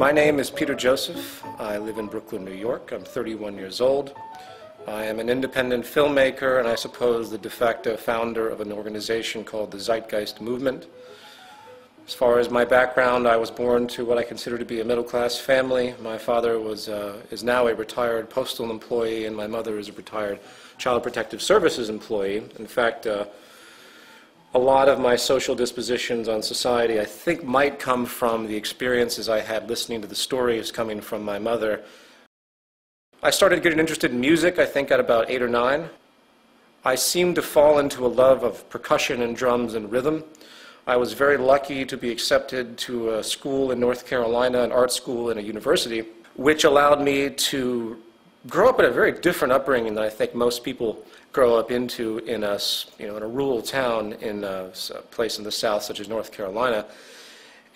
My name is Peter Joseph. I live in Brooklyn, New York. I'm 31 years old. I am an independent filmmaker and I suppose the de facto founder of an organization called the Zeitgeist Movement. As far as my background, I was born to what I consider to be a middle-class family. My father is now a retired postal employee and my mother is a retired Child Protective Services employee. In fact, a lot of my social dispositions on society, I think, might come from the experiences I had listening to the stories coming from my mother. I started getting interested in music, I think, at about 8 or 9. I seemed to fall into a love of percussion and drums and rhythm. I was very lucky to be accepted to a school in North Carolina, an art school and a university, which allowed me to grow up in a very different upbringing than I think most people grow up into in a rural town in a place in the South, such as North Carolina.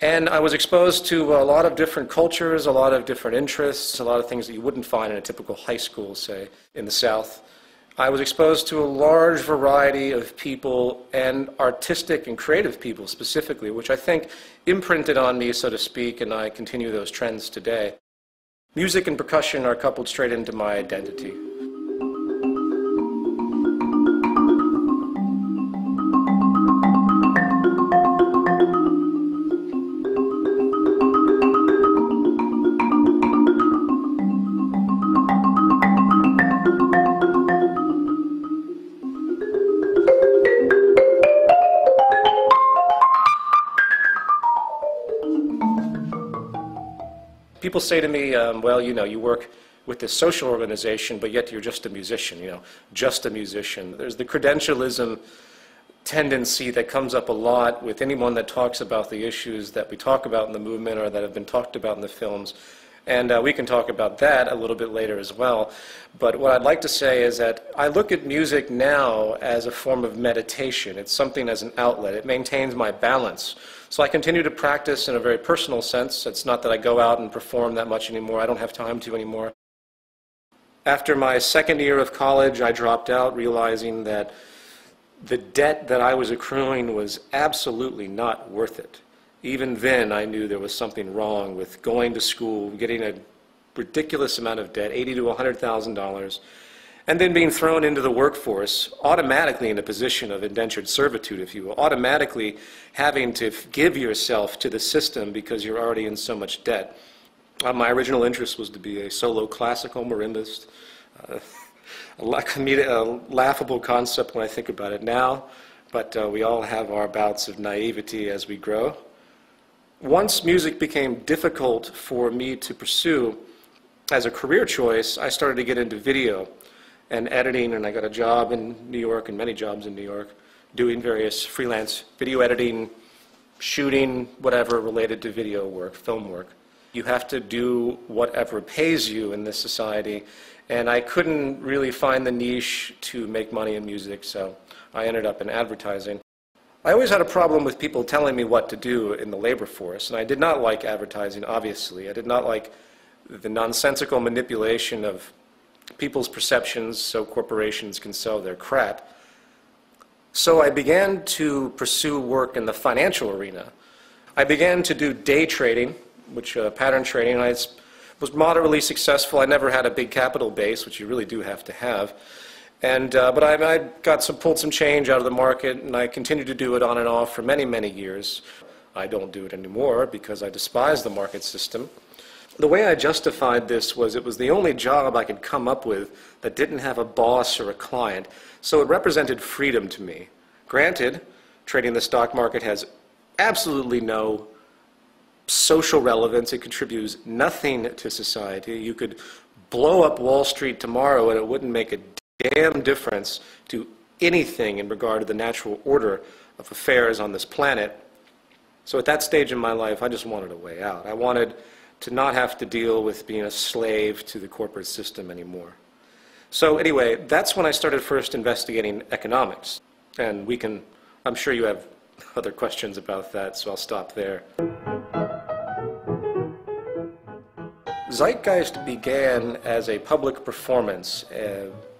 And I was exposed to a lot of different cultures, a lot of different interests, a lot of things that you wouldn't find in a typical high school, say, in the South. I was exposed to a large variety of people, and artistic and creative people specifically, which I think imprinted on me, so to speak, and I continue those trends today. Music and percussion are coupled straight into my identity. People say to me, well, you work with this social organization, but yet you're just a musician, just a musician. There's the credentialism tendency that comes up a lot with anyone that talks about the issues that we talk about in the movement or that have been talked about in the films. And we can talk about that a little bit later as well. But what I'd like to say is that I look at music now as a form of meditation. It's something as an outlet. It maintains my balance. So I continue to practice in a very personal sense. It's not that I go out and perform that much anymore. I don't have time to anymore. After my second year of college, I dropped out, realizing that the debt that I was accruing was absolutely not worth it. Even then, I knew there was something wrong with going to school, getting a ridiculous amount of debt, $80,000 to $100,000, and then being thrown into the workforce, automatically in a position of indentured servitude, if you will, automatically having to give yourself to the system because you're already in so much debt. My original interest was to be a solo classical marimbist, a laughable concept when I think about it now, but we all have our bouts of naivety as we grow. Once music became difficult for me to pursue as a career choice, I started to get into video and editing, and I got a job in New York, and many jobs in New York, doing various freelance video editing, shooting, whatever related to video work, film work. You have to do whatever pays you in this society, and I couldn't really find the niche to make money in music, so I ended up in advertising. I always had a problem with people telling me what to do in the labor force, and I did not like advertising, obviously. I did not like the nonsensical manipulation of people's perceptions so corporations can sell their crap. So I began to pursue work in the financial arena. I began to do day trading, which pattern trading. I was moderately successful. I never had a big capital base, which you really do have to have. But I pulled some change out of the market, and I continued to do it on and off for many, many years. I don't do it anymore because I despise the market system. The way I justified this was it was the only job I could come up with that didn't have a boss or a client, so it represented freedom to me. Granted, trading the stock market has absolutely no social relevance. It contributes nothing to society. You could blow up Wall Street tomorrow and it wouldn't make a damn difference to anything in regard to the natural order of affairs on this planet. So at that stage in my life, I just wanted a way out. I wanted to not have to deal with being a slave to the corporate system anymore. So anyway, that's when I started first investigating economics. And I'm sure you have other questions about that, so I'll stop there. Zeitgeist began as a public performance,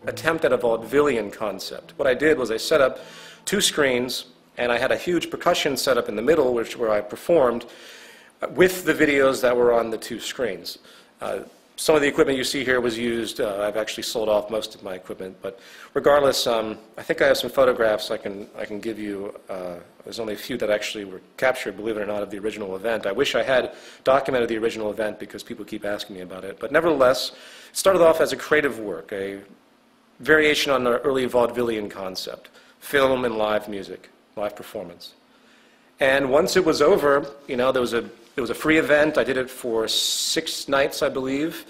attempt at a vaudevillian concept. What I did was I set up 2 screens, and I had a huge percussion set up in the middle, where I performed, with the videos that were on the two screens. Some of the equipment you see here was used. I've actually sold off most of my equipment, but regardless, I think I have some photographs I can give you. There's only a few that actually were captured, believe it or not, of the original event. I wish I had documented the original event because people keep asking me about it. But nevertheless, it started off as a creative work, a variation on the early vaudevillian concept, film and live music, live performance. And once it was over, you know, it was a free event. I did it for 6 nights, I believe.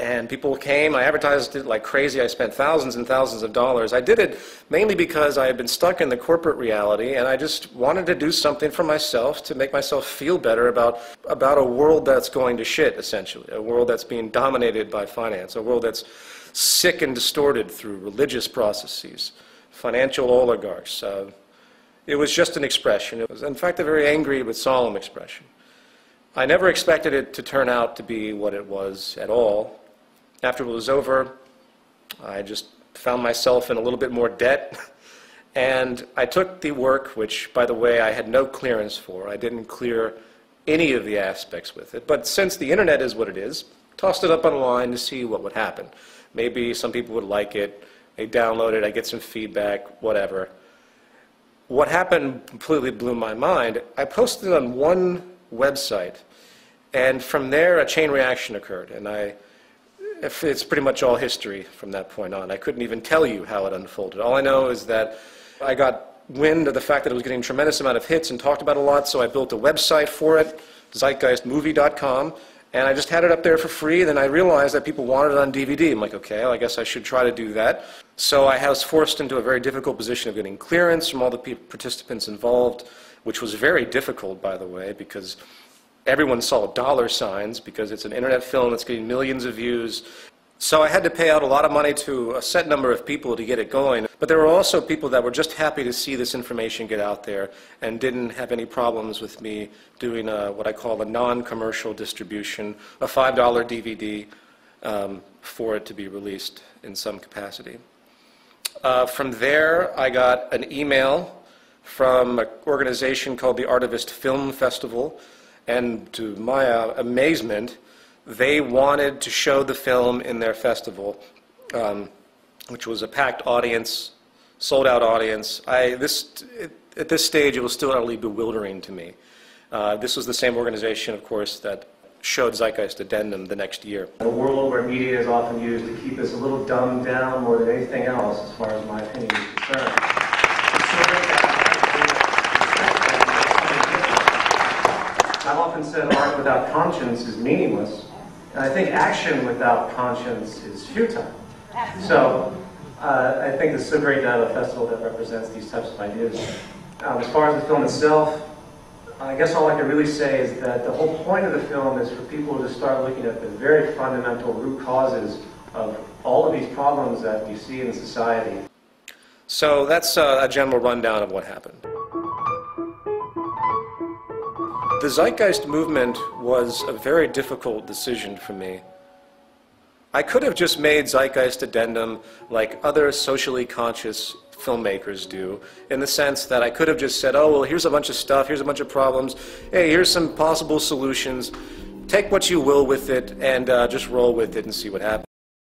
And people came. I advertised it like crazy. I spent thousands and thousands of dollars. I did it mainly because I had been stuck in the corporate reality, and I just wanted to do something for myself to make myself feel better about a world that's going to shit, essentially. A world that's being dominated by finance. A world that's sick and distorted through religious processes, financial oligarchs. It was just an expression. It was, in fact, a very angry but solemn expression. I never expected it to turn out to be what it was at all. After it was over, I just found myself in a little bit more debt. And I took the work, which, by the way, I had no clearance for. I didn't clear any of the aspects with it. But since the internet is what it is, tossed it up online to see what would happen. Maybe some people would like it. They download it. I get some feedback, whatever. What happened completely blew my mind. I posted it on one website, and from there a chain reaction occurred, and it's pretty much all history from that point on. I couldn't even tell you how it unfolded. All I know is that I got wind of the fact that it was getting a tremendous amount of hits and talked about a lot, so I built a website for it, zeitgeistmovie.com, and I just had it up there for free. Then I realized that people wanted it on DVD. I'm like, okay, well, I guess I should try to do that. So I was forced into a very difficult position of getting clearance from all the participants involved, which was very difficult, by the way, because everyone saw dollar signs, because it's an internet film that's getting millions of views. So I had to pay out a lot of money to a set number of people to get it going. But there were also people that were just happy to see this information get out there and didn't have any problems with me doing what I call a non-commercial distribution, a $5 DVD for it to be released in some capacity. From there, I got an email from an organization called the Artivist Film Festival, and to my amazement, they wanted to show the film in their festival, which was a packed audience, sold-out audience. At this stage, it was still utterly bewildering to me. This was the same organization, of course, that showed Zeitgeist Addendum the next year. A world where media is often used to keep us a little dumbed down more than anything else, as far as my opinion is concerned. I've often said art without conscience is meaningless, and I think action without conscience is futile. So I think it's so great to have a festival that represents these types of ideas. As far as the film itself, I guess all I can really say is that the whole point of the film is for people to start looking at the very fundamental root causes of all of these problems that we see in society. So that's a general rundown of what happened. The Zeitgeist movement was a very difficult decision for me. I could have just made Zeitgeist Addendum like other socially conscious filmmakers do, in the sense that I could have just said, oh, well, here's a bunch of stuff, here's a bunch of problems, hey, here's some possible solutions, take what you will with it, and just roll with it and see what happens.